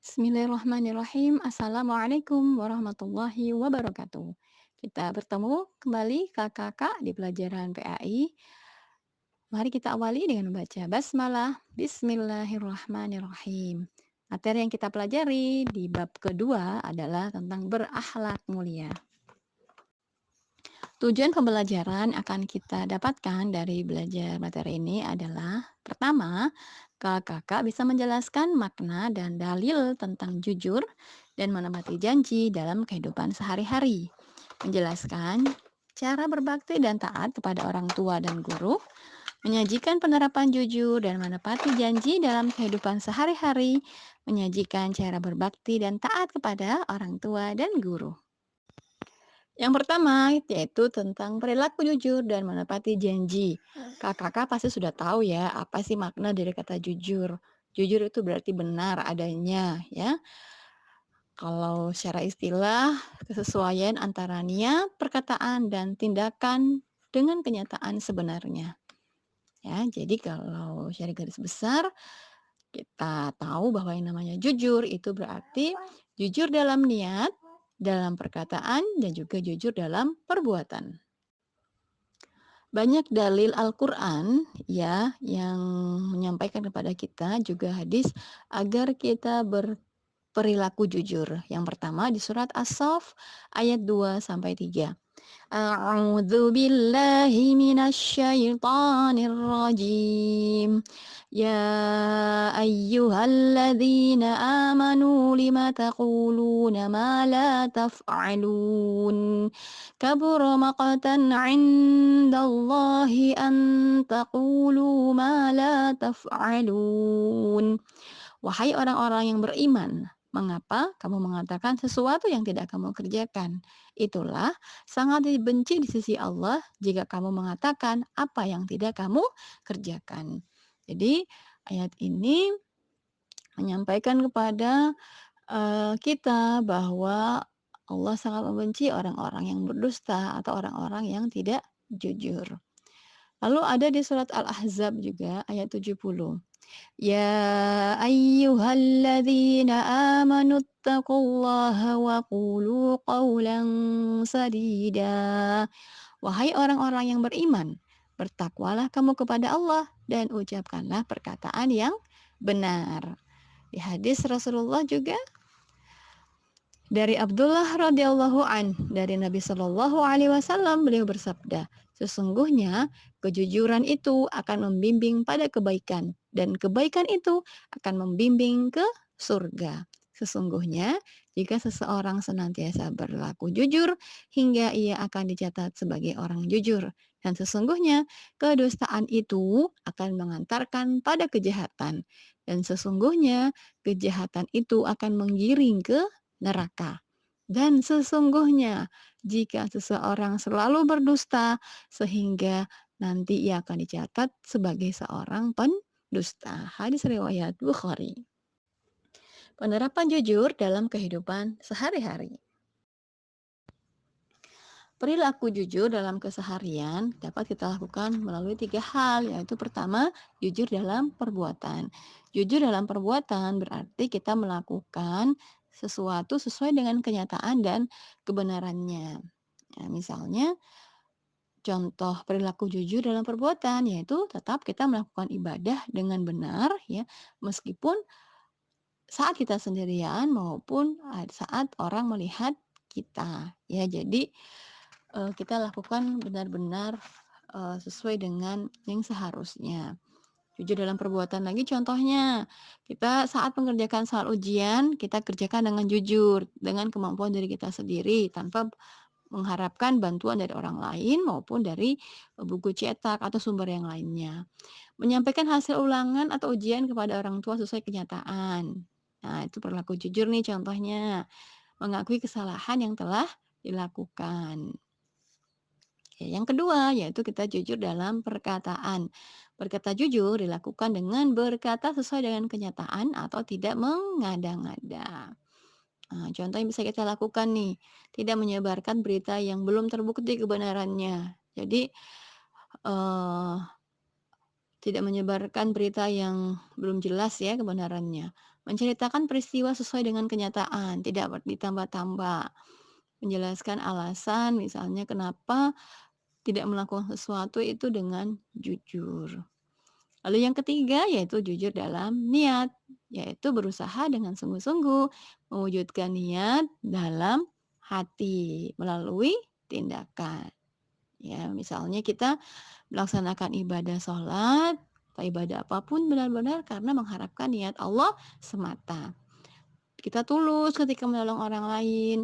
Bismillahirrahmanirrahim. Assalamualaikum warahmatullahi wabarakatuh. Kita bertemu kembali kakak di pelajaran PAI. Mari kita awali dengan membaca basmalah. Bismillahirrahmanirrahim. Materi yang kita pelajari di bab kedua adalah tentang berakhlak mulia. Tujuan pembelajaran akan kita dapatkan dari belajar materi ini adalah pertama, kakak bisa menjelaskan makna dan dalil tentang jujur dan menepati janji dalam kehidupan sehari-hari. Menjelaskan cara berbakti dan taat kepada orang tua dan guru, menyajikan penerapan jujur dan menepati janji dalam kehidupan sehari-hari, menyajikan cara berbakti dan taat kepada orang tua dan guru. Yang pertama, yaitu tentang perilaku jujur dan menepati janji. Kakak pasti sudah tahu ya, apa sih makna dari kata jujur. Jujur itu berarti benar adanya, ya. Kalau secara istilah, kesesuaian antara niat, perkataan, dan tindakan dengan kenyataan sebenarnya. Ya, jadi kalau secara garis besar, kita tahu bahwa yang namanya jujur itu berarti jujur dalam niat, dalam perkataan, dan juga jujur dalam perbuatan. Banyak dalil Al-Quran ya yang menyampaikan kepada kita juga hadis agar kita berperilaku jujur. Yang pertama di surat As-Saff ayat 2 sampai 3. A'udzu billahi minasyaitonir rajim. Ya ayyuhalladzina amanu lima taquluna ma la taf'alun. Kabura maqtan 'indallahi an taqulu ma la taf'alun. Wahai orang-orang yang beriman, mengapa kamu mengatakan sesuatu yang tidak kamu kerjakan? Itulah sangat dibenci di sisi Allah jika kamu mengatakan apa yang tidak kamu kerjakan. Jadi ayat ini menyampaikan kepada kita bahwa Allah sangat membenci orang-orang yang berdusta atau orang-orang yang tidak jujur. Lalu ada di surat Al-Ahzab juga ayat 70. Ya ayyuhalladzina amanu taqullaha wa qulu qawlan sadida. Wahai orang-orang yang beriman, bertakwalah kamu kepada Allah dan ucapkanlah perkataan yang benar. Di hadis Rasulullah juga dari Abdullah radhiyallahu an dari Nabi Shallallahu alaihi wasallam beliau bersabda, sesungguhnya kejujuran itu akan membimbing pada kebaikan dan kebaikan itu akan membimbing ke surga. Sesungguhnya jika seseorang senantiasa berlaku jujur hingga ia akan dicatat sebagai orang jujur dan sesungguhnya kedustaan itu akan mengantarkan pada kejahatan dan sesungguhnya kejahatan itu akan menggiring ke neraka. Dan sesungguhnya jika seseorang selalu berdusta sehingga nanti ia akan dicatat sebagai seorang pendusta. Hadis riwayat Bukhari. Penerapan jujur dalam kehidupan sehari-hari. Perilaku jujur dalam keseharian dapat kita lakukan melalui 3 hal, yaitu pertama, jujur dalam perbuatan. Jujur dalam perbuatan berarti kita melakukan sesuatu sesuai dengan kenyataan dan kebenarannya. Ya, misalnya, contoh perilaku jujur dalam perbuatan yaitu tetap kita melakukan ibadah dengan benar ya, meskipun saat kita sendirian maupun saat orang melihat kita. Ya, jadi kita lakukan benar-benar, sesuai dengan yang seharusnya. Jujur dalam perbuatan lagi contohnya, kita saat mengerjakan soal ujian, kita kerjakan dengan jujur, dengan kemampuan diri kita sendiri, tanpa mengharapkan bantuan dari orang lain maupun dari, buku cetak atau sumber yang lainnya. Menyampaikan hasil ulangan atau ujian kepada orang tua sesuai kenyataan. Nah, itu perilaku jujur nih contohnya, mengakui kesalahan yang telah dilakukan. Yang kedua, yaitu kita jujur dalam perkataan. Berkata jujur dilakukan dengan berkata sesuai dengan kenyataan atau tidak mengada-ngada. Nah, contoh yang bisa kita lakukan nih, tidak menyebarkan berita yang belum terbukti kebenarannya. Jadi, eee, tidak menyebarkan berita yang belum jelas ya kebenarannya. menceritakan peristiwa sesuai dengan kenyataan, tidak ditambah-tambah, menjelaskan alasan misalnya kenapa tidak melakukan sesuatu itu dengan jujur. Lalu yang ketiga yaitu jujur dalam niat, yaitu berusaha dengan sungguh-sungguh mewujudkan niat dalam hati melalui tindakan. Ya, misalnya kita melaksanakan ibadah sholat atau ibadah apapun benar-benar karena mengharapkan niat Allah semata. Kita tulus ketika menolong orang lain,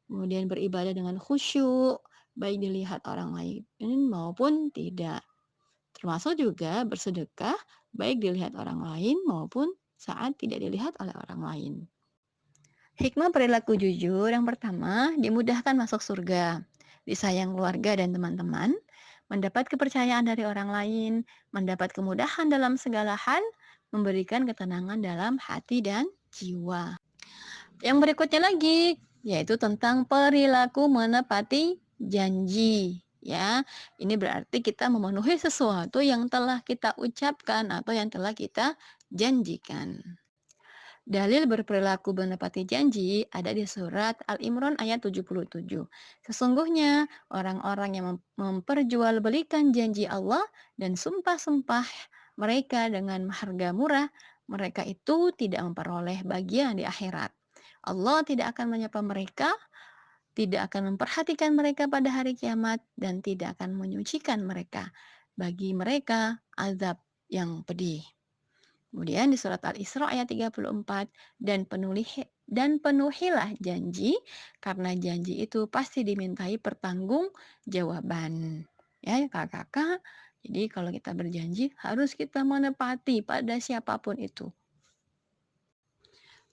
kemudian beribadah dengan khusyuk, baik dilihat orang lain maupun tidak. Termasuk juga bersedekah, baik dilihat orang lain maupun saat tidak dilihat oleh orang lain. Hikmah perilaku jujur yang pertama, dimudahkan masuk surga, disayang keluarga dan teman-teman, mendapat kepercayaan dari orang lain, mendapat kemudahan dalam segala hal, memberikan ketenangan dalam hati dan jiwa. Yang berikutnya lagi, yaitu tentang perilaku menepati janji. Ya, ini berarti kita memenuhi sesuatu yang telah kita ucapkan atau yang telah kita janjikan. Dalil berperilaku menepati janji ada di surat Al-Imran ayat 77. Sesungguhnya orang-orang yang memperjualbelikan janji Allah dan sumpah-sumpah mereka dengan harga murah, mereka itu tidak memperoleh bagian di akhirat. Allah tidak akan menyapa mereka, tidak akan memperhatikan mereka pada hari kiamat, dan tidak akan menyucikan mereka. Bagi mereka, azab yang pedih. Kemudian di surat Al-Isra ayat 34, dan penuhilah janji, karena janji itu pasti dimintai pertanggungjawaban. Ya, kakak-kakak, jadi kalau kita berjanji harus kita menepati pada siapapun itu.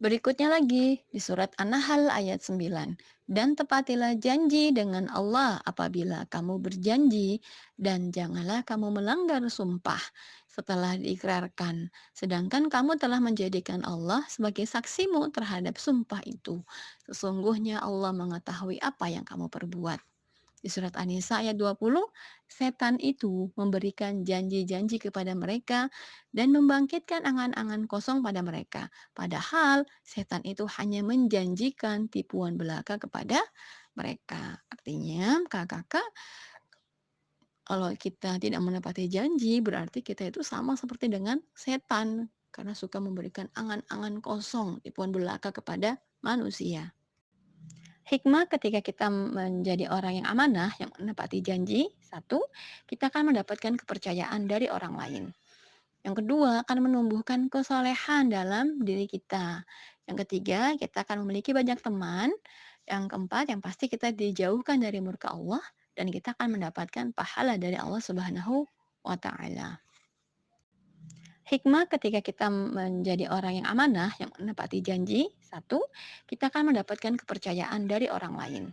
Berikutnya lagi di surat An-Nahl ayat 9. Dan tepatilah janji dengan Allah apabila kamu berjanji dan janganlah kamu melanggar sumpah setelah diikrarkan. Sedangkan kamu telah menjadikan Allah sebagai saksimu terhadap sumpah itu. Sesungguhnya Allah mengetahui apa yang kamu perbuat. Di surat An-Nisa ayat 20, setan itu memberikan janji-janji kepada mereka dan membangkitkan angan-angan kosong pada mereka. Padahal setan itu hanya menjanjikan tipuan belaka kepada mereka. Artinya, kakak-kakak, kalau kita tidak menepati janji, berarti kita itu sama seperti dengan setan karena suka memberikan angan-angan kosong, tipuan belaka kepada manusia. Hikmah ketika kita menjadi orang yang amanah, yang menepati janji, satu, kita akan mendapatkan kepercayaan dari orang lain. Yang kedua, akan menumbuhkan kesolehan dalam diri kita. Yang ketiga, kita akan memiliki banyak teman. Yang keempat, yang pasti kita dijauhkan dari murka Allah dan kita akan mendapatkan pahala dari Allah Subhanahu wa Ta'ala. Hikmah ketika kita menjadi orang yang amanah, yang menepati janji, satu, kita akan mendapatkan kepercayaan dari orang lain.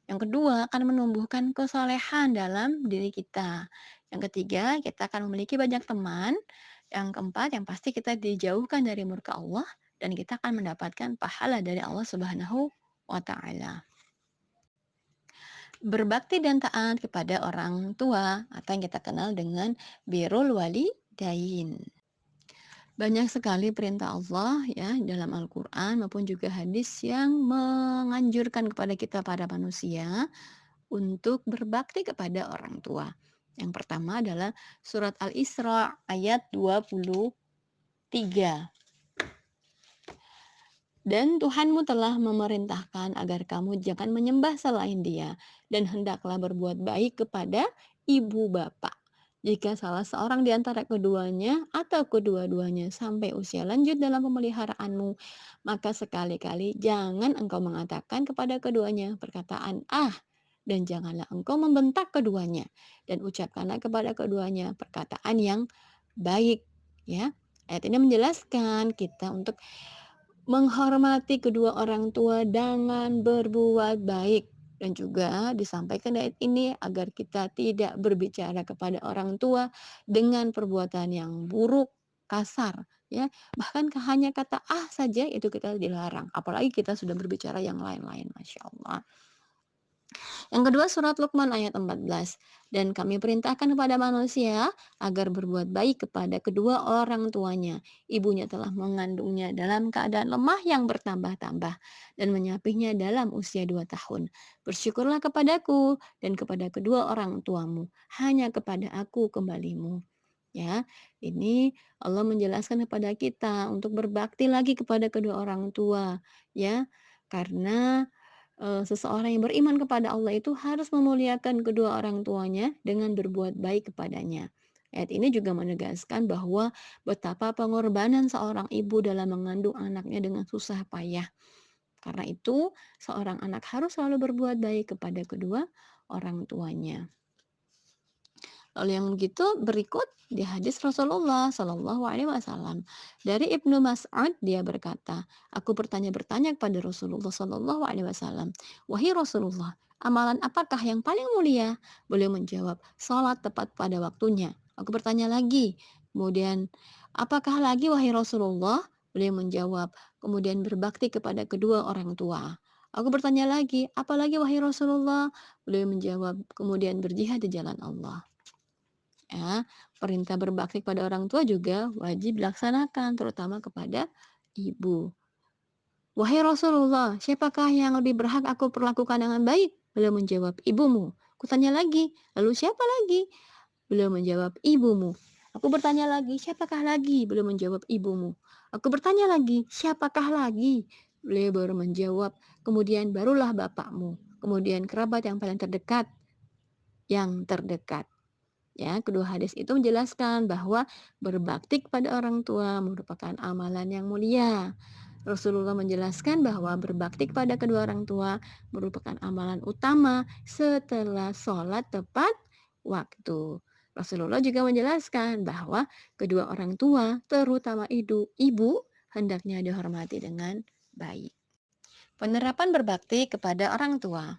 Yang kedua, akan menumbuhkan kesolehan dalam diri kita. Yang ketiga, kita akan memiliki banyak teman. Yang keempat, yang pasti kita dijauhkan dari murka Allah dan kita akan mendapatkan pahala dari Allah Subhanahu wa Ta'ala. Berbakti dan taat kepada orang tua atau yang kita kenal dengan birrul walidain. Banyak sekali perintah Allah ya dalam Al-Quran maupun juga hadis yang menganjurkan kepada kita para manusia untuk berbakti kepada orang tua. Yang pertama adalah surat Al-Isra ayat 23. Dan Tuhanmu telah memerintahkan agar kamu jangan menyembah selain Dia dan hendaklah berbuat baik kepada ibu bapak. Jika salah seorang di antara keduanya atau kedua-duanya sampai usia lanjut dalam pemeliharaanmu, maka sekali-kali jangan engkau mengatakan kepada keduanya perkataan "ah", dan janganlah engkau membentak keduanya, dan ucapkanlah kepada keduanya perkataan yang baik. Ya, ayat ini menjelaskan kita untuk menghormati kedua orang tua dengan berbuat baik. Dan juga disampaikan di ayat ini agar kita tidak berbicara kepada orang tua dengan perbuatan yang buruk, kasar, ya. Bahkan hanya kata "ah" saja itu kita dilarang, apalagi kita sudah berbicara yang lain-lain, Masya Allah. Yang kedua surat Luqman ayat 14. Dan kami perintahkan kepada manusia agar berbuat baik kepada kedua orang tuanya. Ibunya telah mengandungnya dalam keadaan lemah yang bertambah-tambah dan menyapihnya dalam usia 2 tahun. Bersyukurlah kepadaku dan kepada kedua orang tuamu. Hanya kepada aku kembalimu. Ya, ini Allah menjelaskan kepada kita untuk berbakti lagi kepada kedua orang tua, ya. Karena seseorang yang beriman kepada Allah itu harus memuliakan kedua orang tuanya dengan berbuat baik kepadanya. Ayat ini juga menegaskan bahwa betapa pengorbanan seorang ibu dalam mengandung anaknya dengan susah payah. Karena itu, seorang anak harus selalu berbuat baik kepada kedua orang tuanya. Lalu yang begitu berikut di hadis Rasulullah Shallallahu Alaihi Wasallam dari Ibnu Mas'ud dia berkata, aku bertanya-bertanya kepada Rasulullah Shallallahu Alaihi Wasallam, wahai Rasulullah, amalan apakah yang paling mulia? Beliau menjawab, salat tepat pada waktunya. Aku bertanya lagi, kemudian apakah lagi wahai Rasulullah? Beliau menjawab, kemudian berbakti kepada kedua orang tua. Aku bertanya lagi, apalagi wahai Rasulullah? Beliau menjawab, kemudian berjihad di jalan Allah. Ya, perintah berbakti kepada orang tua juga wajib dilaksanakan, terutama kepada ibu. Wahai Rasulullah, siapakah yang lebih berhak aku perlakukan dengan baik? Beliau menjawab, ibumu. Kutanya lagi, lalu siapa lagi? Beliau menjawab, ibumu. Aku bertanya lagi, siapakah lagi? Beliau menjawab, ibumu. Aku bertanya lagi, siapakah lagi? Beliau baru menjawab, kemudian barulah bapakmu. Kemudian kerabat yang paling terdekat, yang terdekat. Ya, kedua hadis itu menjelaskan bahwa berbakti kepada orang tua merupakan amalan yang mulia. Rasulullah menjelaskan bahwa berbakti kepada kedua orang tua merupakan amalan utama setelah sholat tepat waktu. Rasulullah juga menjelaskan bahwa kedua orang tua, terutama ibu, hendaknya dihormati dengan baik. Penerapan berbakti kepada orang tua.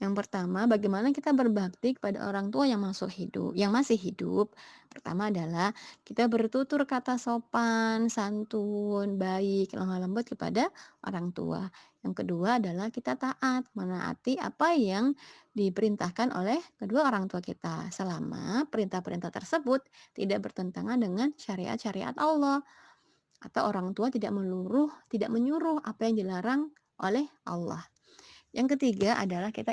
Yang pertama, bagaimana kita berbakti kepada orang tua yang masih hidup. Pertama adalah kita bertutur kata sopan, santun, baik, lemah lembut kepada orang tua. Yang kedua adalah kita taat, menaati apa yang diperintahkan oleh kedua orang tua kita, selama perintah-perintah tersebut tidak bertentangan dengan syariat-syariat Allah atau orang tua tidak menyuruh apa yang dilarang oleh Allah. Yang ketiga adalah kita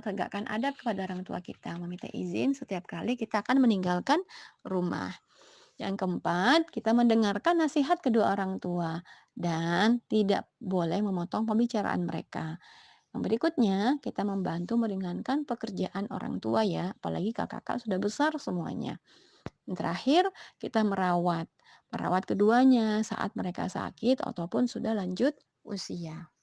tegakkan adab kepada orang tua kita, meminta izin setiap kali kita akan meninggalkan rumah. Yang keempat, kita mendengarkan nasihat kedua orang tua dan tidak boleh memotong pembicaraan mereka. Yang berikutnya, kita membantu meringankan pekerjaan orang tua ya, apalagi kakak-kakak sudah besar semuanya. Yang terakhir, kita merawat keduanya saat mereka sakit ataupun sudah lanjut usia.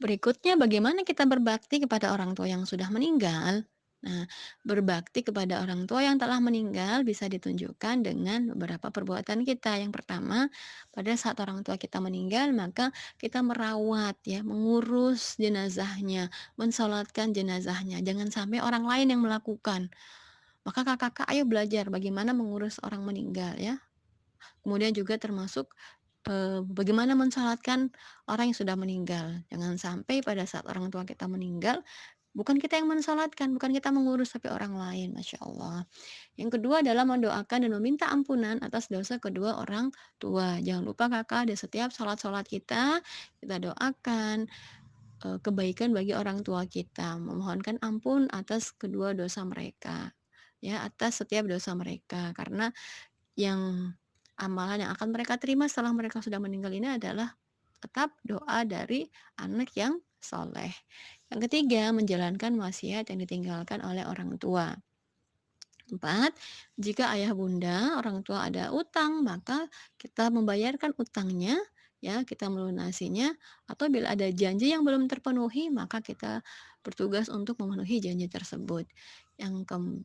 Berikutnya bagaimana kita berbakti kepada orang tua yang sudah meninggal? Nah, berbakti kepada orang tua yang telah meninggal bisa ditunjukkan dengan beberapa perbuatan kita. Yang pertama, pada saat orang tua kita meninggal, maka kita merawat ya, mengurus jenazahnya, mensolatkan jenazahnya. Jangan sampai orang lain yang melakukan. Maka kakak-kakak ayo belajar bagaimana mengurus orang meninggal ya. Kemudian juga termasuk, bagaimana mensalatkan orang yang sudah meninggal. Jangan sampai pada saat orang tua kita meninggal, bukan kita yang mensalatkan, bukan kita mengurus, tapi orang lain, Masya Allah. Yang kedua adalah mendoakan dan meminta ampunan atas dosa kedua orang tua. Jangan lupa Kakak, di setiap sholat-sholat kita doakan, kebaikan bagi orang tua kita, memohonkan ampun atas kedua dosa mereka, ya, atas setiap dosa mereka. Karena yang amalan yang akan mereka terima setelah mereka sudah meninggal ini adalah tetap doa dari anak yang soleh. Yang ketiga, menjalankan wasiat yang ditinggalkan oleh orang tua. Empat, jika ayah bunda, orang tua ada utang, maka kita membayarkan utangnya, ya, kita melunasinya, atau bila ada janji yang belum terpenuhi, maka kita bertugas untuk memenuhi janji tersebut.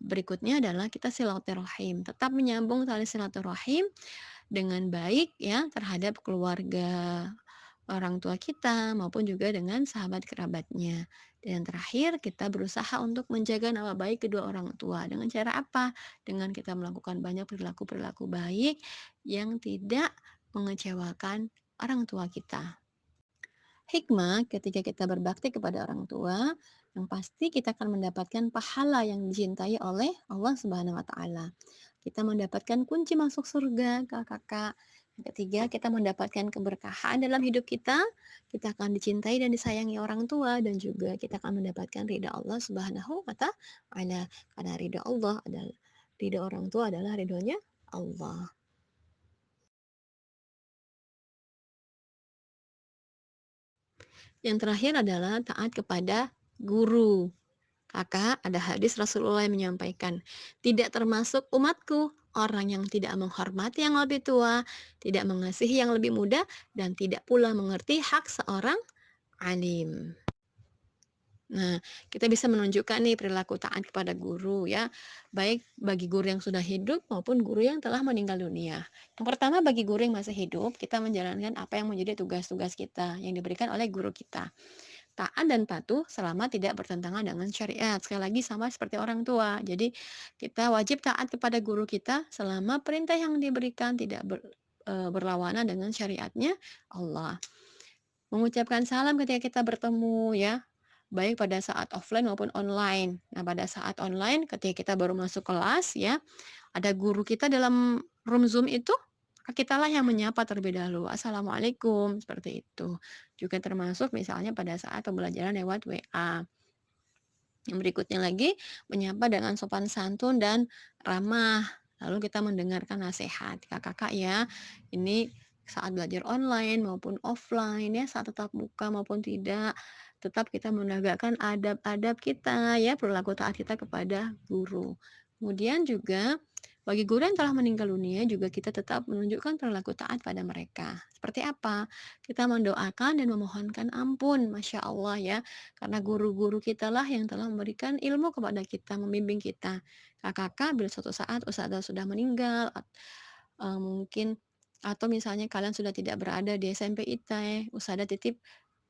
Berikutnya adalah kita silaturahim, tetap menyambung tali silaturahim dengan baik ya terhadap keluarga orang tua kita maupun juga dengan sahabat kerabatnya. Dan yang terakhir, kita berusaha untuk menjaga nama baik kedua orang tua. Dengan cara apa? Dengan kita melakukan banyak perilaku-perilaku baik yang tidak mengecewakan orang tua kita. Hikmah ketika kita berbakti kepada orang tua, yang pasti kita akan mendapatkan pahala yang dicintai oleh Allah Subhanahu wa taala. Kita mendapatkan kunci masuk surga, Kakak. Yang ketiga, kita mendapatkan keberkahan dalam hidup kita akan dicintai dan disayangi orang tua dan juga kita akan mendapatkan ridha Allah Subhanahu wa taala. Karena ridha Allah adalah ridha orang tua adalah ridhonya Allah. Yang terakhir adalah taat kepada guru. Kakak, ada hadis Rasulullah yang menyampaikan, "Tidak termasuk umatku orang yang tidak menghormati yang lebih tua, tidak mengasihi yang lebih muda, dan tidak pula mengerti hak seorang alim." Nah, kita bisa menunjukkan nih perilaku taat kepada guru ya, baik bagi guru yang sudah hidup maupun guru yang telah meninggal dunia. Yang pertama bagi guru yang masih hidup, kita menjalankan apa yang menjadi tugas-tugas kita yang diberikan oleh guru kita. Taat dan patuh selama tidak bertentangan dengan syariat. Sekali lagi sama seperti orang tua. Jadi kita wajib taat kepada guru kita selama perintah yang diberikan tidak berlawanan dengan syariatnya Allah. Mengucapkan salam ketika kita bertemu ya, baik pada saat offline maupun online. Nah, pada saat online ketika kita baru masuk kelas ya, ada guru kita dalam room Zoom itu, maka kitalah yang menyapa terlebih dahulu, "Assalamualaikum," seperti itu. Juga termasuk misalnya pada saat pembelajaran lewat WA. Yang berikutnya lagi, menyapa dengan sopan santun dan ramah. Lalu kita mendengarkan nasihat. Kakak-kakak ya, ini saat belajar online maupun offline ya, saat tetap muka maupun tidak, tetap kita menegakkan adab-adab kita ya, perilaku taat kita kepada guru. Kemudian juga bagi guru yang telah meninggal dunia juga kita tetap menunjukkan perilaku taat pada mereka. Seperti apa? Kita mendoakan dan memohonkan ampun, Masya Allah ya, karena guru-guru kita lah yang telah memberikan ilmu kepada kita, membimbing kita. Kakak-kakak bila suatu saat ustadzah sudah meninggal, mungkin atau misalnya kalian sudah tidak berada di SMP IT, ustadzah titip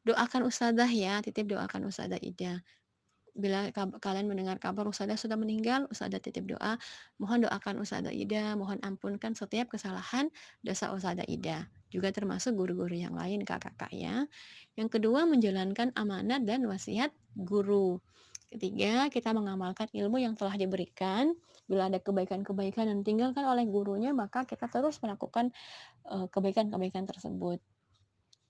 doakan ustadzah ya, titip doakan ustadzah Ida. Bila kalian mendengar kabar ustadzah sudah meninggal, ustadzah titip doa, mohon doakan ustadzah Ida, mohon ampunkan setiap kesalahan dosa ustadzah Ida. Juga termasuk guru-guru yang lain kakak-kakak ya. Yang kedua, menjalankan amanat dan wasiat guru. Ketiga, kita mengamalkan ilmu yang telah diberikan. Bila ada kebaikan-kebaikan yang ditinggalkan oleh gurunya, maka kita terus melakukan kebaikan-kebaikan tersebut.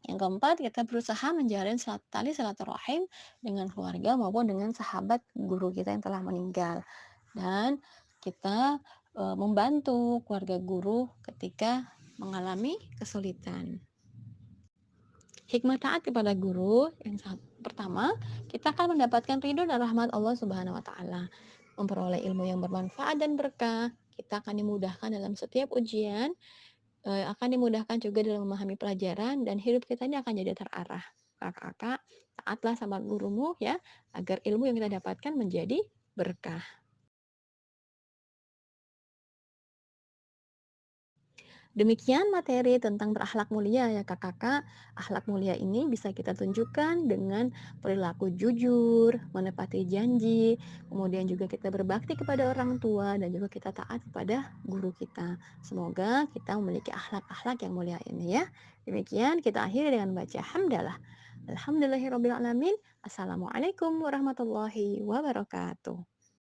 Yang keempat, kita berusaha menjalin tali silaturahim dengan keluarga maupun dengan sahabat guru kita yang telah meninggal. Dan kita membantu keluarga guru ketika mengalami kesulitan. Hikmah taat kepada guru yang pertama, kita akan mendapatkan ridho dan rahmat Allah Subhanahu wa taala. Memperoleh ilmu yang bermanfaat dan berkah, kita akan dimudahkan dalam setiap ujian, akan dimudahkan juga dalam memahami pelajaran dan hidup kita ini akan jadi terarah. Kakak-kakak, taatlah sama gurumu ya, agar ilmu yang kita dapatkan menjadi berkah. Demikian materi tentang berakhlak mulia ya Kakak-kakak. Akhlak mulia ini bisa kita tunjukkan dengan perilaku jujur, menepati janji, kemudian juga kita berbakti kepada orang tua dan juga kita taat kepada guru kita. Semoga kita memiliki akhlak-akhlak yang mulia ini ya. Demikian kita akhiri dengan baca hamdalah. Alhamdulillahirabbil alamin. Assalamualaikum warahmatullahi wabarakatuh.